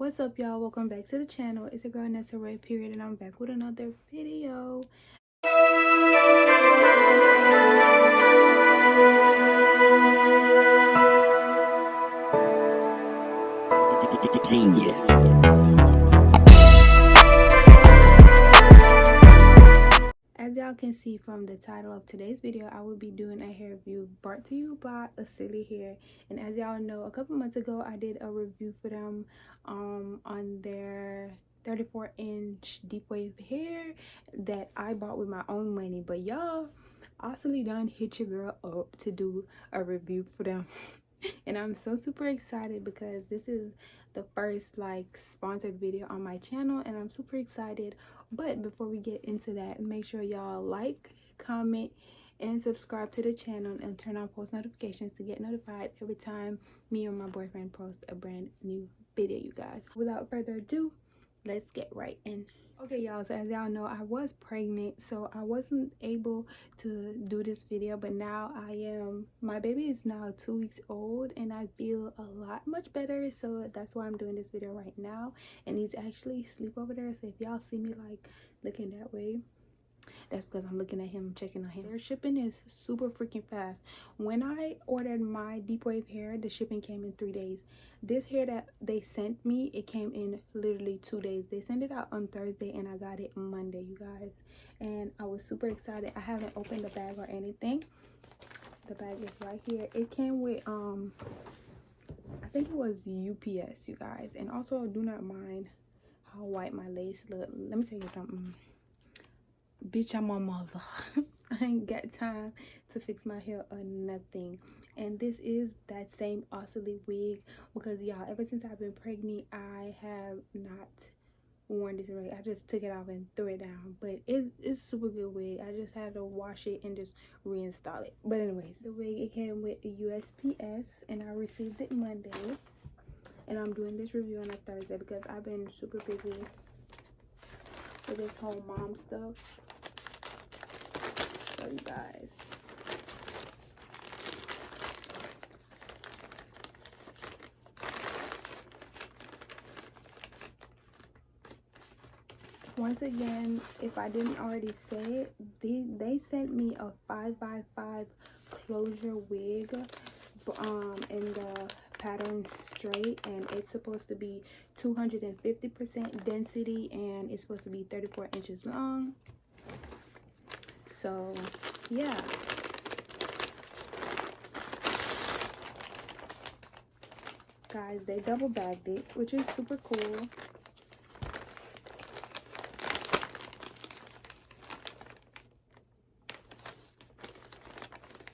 What's up, y'all? Welcome back to the channel. It's a girl Nessa Ray period, and I'm back with another video. Genius. As y'all can see from the title of today's video, I will be doing a hair review brought to you by OSSILEE Hair. And as y'all know, a couple months ago I did a review for them on their 34-inch deep wave hair that I bought with my own money. But y'all, OSSILEE done hit your girl up to do a review for them. And I'm so super excited because this is the first like sponsored video on my channel, and I'm super excited. But before we get into that, make sure y'all like, comment, and subscribe to the channel and turn on post notifications to get notified every time me or my boyfriend posts a brand new video, you guys. Without further ado, let's get right in. Okay, y'all, so as y'all know, I was pregnant, so I wasn't able to do this video, but now I am. My baby is now 2 weeks old and I feel a lot much better, so that's why I'm doing this video right now. And he's actually asleep over there, so if y'all see me like looking that way, that's because I'm looking at him, checking on him. Their shipping is super freaking fast. When I ordered my deep wave hair, the shipping came in 3 days. This hair that they sent me, it came in literally 2 days. They sent it out on Thursday and I got it Monday, you guys. And I was super excited. I haven't opened the bag or anything. The bag is right here. It came with I think it was UPS, you guys. And also, do not mind how white my lace look. Let me tell you something. Bitch, I'm a mother. I ain't got time to fix my hair or nothing. And this is that same OSSILEE wig, because y'all, ever since I've been pregnant, I have not worn this wig. I just took it off and threw it down, but it's super good wig. I just had to wash it and just reinstall it. But anyways, the wig, it came with a USPS and I received it Monday, and I'm doing this review on a Thursday because I've been super busy with this whole mom stuff. So you guys, once again, if I didn't already say it, they sent me a 5x5 closure wig in the pattern straight, and it's supposed to be 250% density, and it's supposed to be 34 inches long. So yeah, guys, they double bagged it, which is super cool.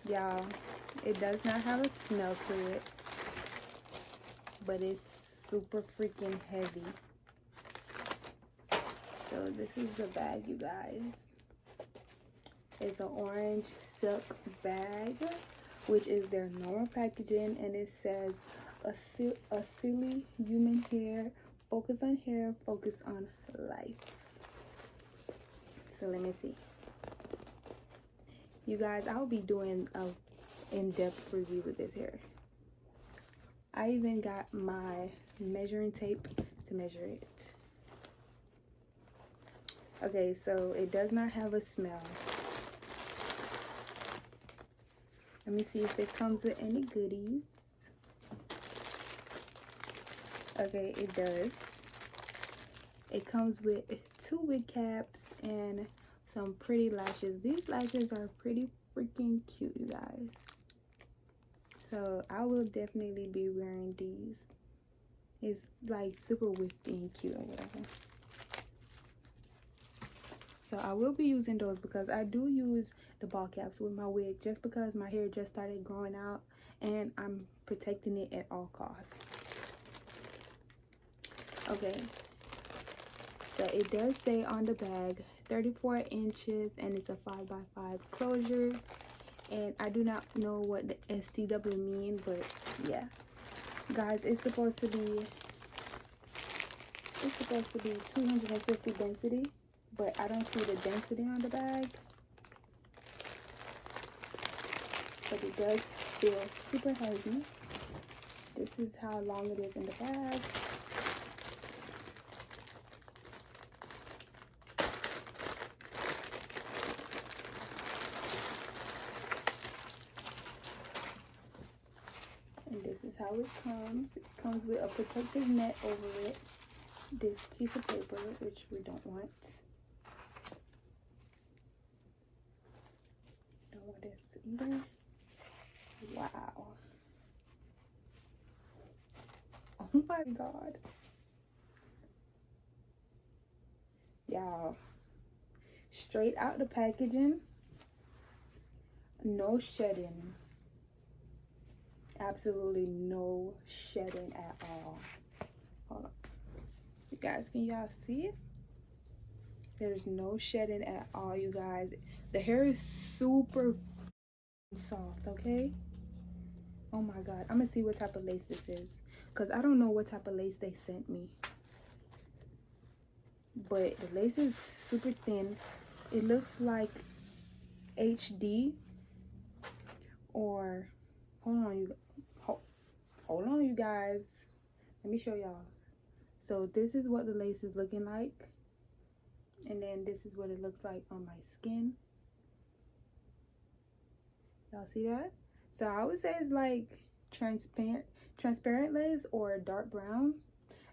Y'all, it does not have a smell to it, but it's super freaking heavy. So this is the bag, you guys. It's an orange silk bag, which is their normal packaging, and it says OSSILEE human hair, focus on hair, focus on life. So let me see. You guys, I'll be doing a in-depth review with this hair. I even got my measuring tape to measure it. Okay, so it does not have a smell. Let me see if it comes with any goodies. Okay, it does. It comes with 2 wig caps and some pretty lashes. These lashes are pretty freaking cute, you guys. So I will definitely be wearing these. It's like super whippy and cute or whatever. So I will be using those because I do use the ball caps with my wig, just because my hair just started growing out and I'm protecting it at all costs. Okay, so it does say on the bag 34 inches and it's a 5x5 closure, and I do not know what the STW mean, but yeah, guys, it's supposed to be 250 density, but I don't see the density on the bag. But it does feel super heavy. This is how long it is in the bag. how it comes. It comes with a protective net over it. This piece of paper, which we don't want. Don't want this either. Wow. Oh my god. Y'all, straight out the packaging, no shedding. Absolutely no shedding at all. Hold on. You guys, can y'all see it? There's no shedding at all, you guys. The hair is super soft, okay? Oh my god. I'm gonna see what type of lace this is, because I don't know what type of lace they sent me. But the lace is super thin. It looks like HD, or hold on you guys, let me show y'all. So this is what the lace is looking like, and then this is what it looks like on my skin. Y'all see that? So I would say it's like transparent lace or dark brown.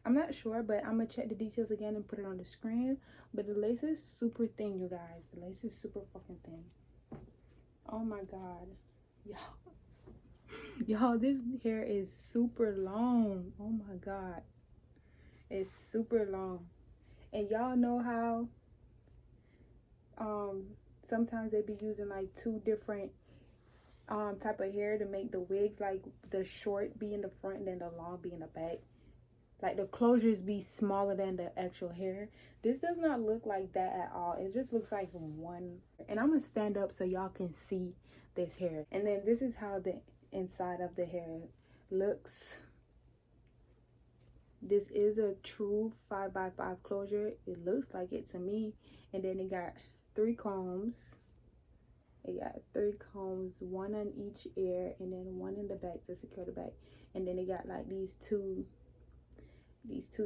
I'm not sure, but I'm gonna check the details again and put it on the screen. But the lace is super thin, you guys. The lace is super fucking thin. Oh my god, y'all, this hair is super long. Oh my god, it's super long. And y'all know how sometimes they be using like two different type of hair to make the wigs, like the short be in the front and then the long be in the back. Like the closures be smaller than the actual hair. This does not look like that at all. It just looks like one. And I'm gonna stand up so y'all can see this hair. And then this is how the inside of the hair looks. This is a true 5x5 closure. It looks like it to me. And then it got 3 combs. It got 3 combs, 1 on each ear, and then 1 in the back to secure the back. And then it got like these two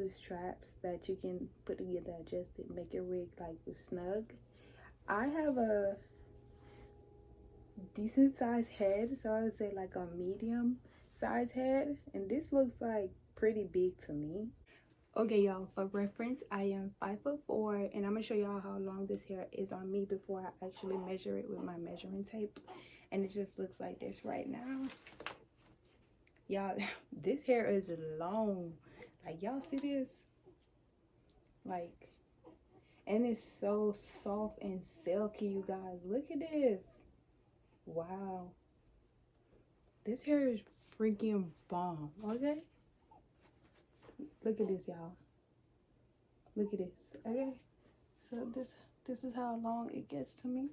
straps that you can put together, adjust it, make your wig like snug. I have a decent sized head, so I would say like a medium size head, and this looks like pretty big to me. Okay, y'all, for reference, I am 5'4", and I'm gonna show y'all how long this hair is on me before I actually measure it with my measuring tape. And it just looks like this right now. Y'all, this hair is long. Like, y'all see this? Like, and it's so soft and silky, you guys. Look at this. Wow. This hair is freaking bomb, okay? Look at this, y'all. Look at this, okay? So this is how long it gets to me.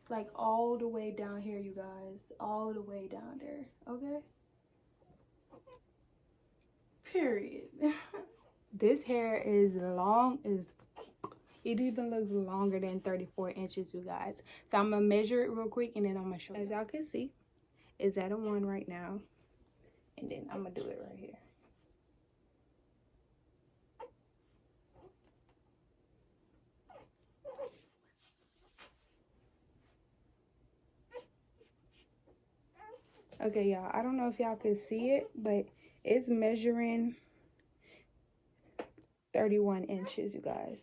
Like all the way down here, you guys. All the way down there, okay? Period. This hair is long as... It even looks longer than 34 inches, you guys. So I'm gonna measure it real quick and then I'm gonna show you. As y'all can see, it's at a 1 right now. And then I'm gonna do it right here. Okay, y'all, I don't know if y'all can see it, but it's measuring 31 inches, you guys.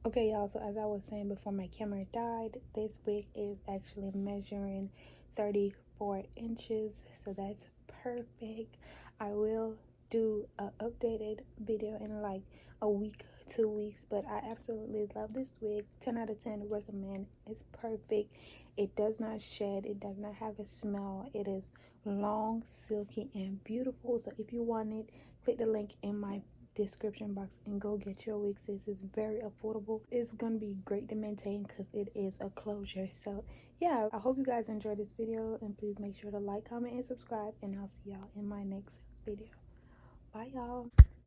Okay, y'all, so as I was saying before my camera died, this wig is actually measuring 34 inches, so that's perfect. I will do an updated video in like a week, 2 weeks, but I absolutely love this wig. 10 out of 10 recommend. It's perfect. It does not shed. It does not have a smell. It is long, silky, and beautiful. So if you want it, click the link in my description box and go get your wigs. This is very affordable. It's gonna be great to maintain because it is a closure. So yeah, I hope you guys enjoyed this video, and please make sure to like, comment, and subscribe, and I'll see y'all in my next video. Bye, y'all.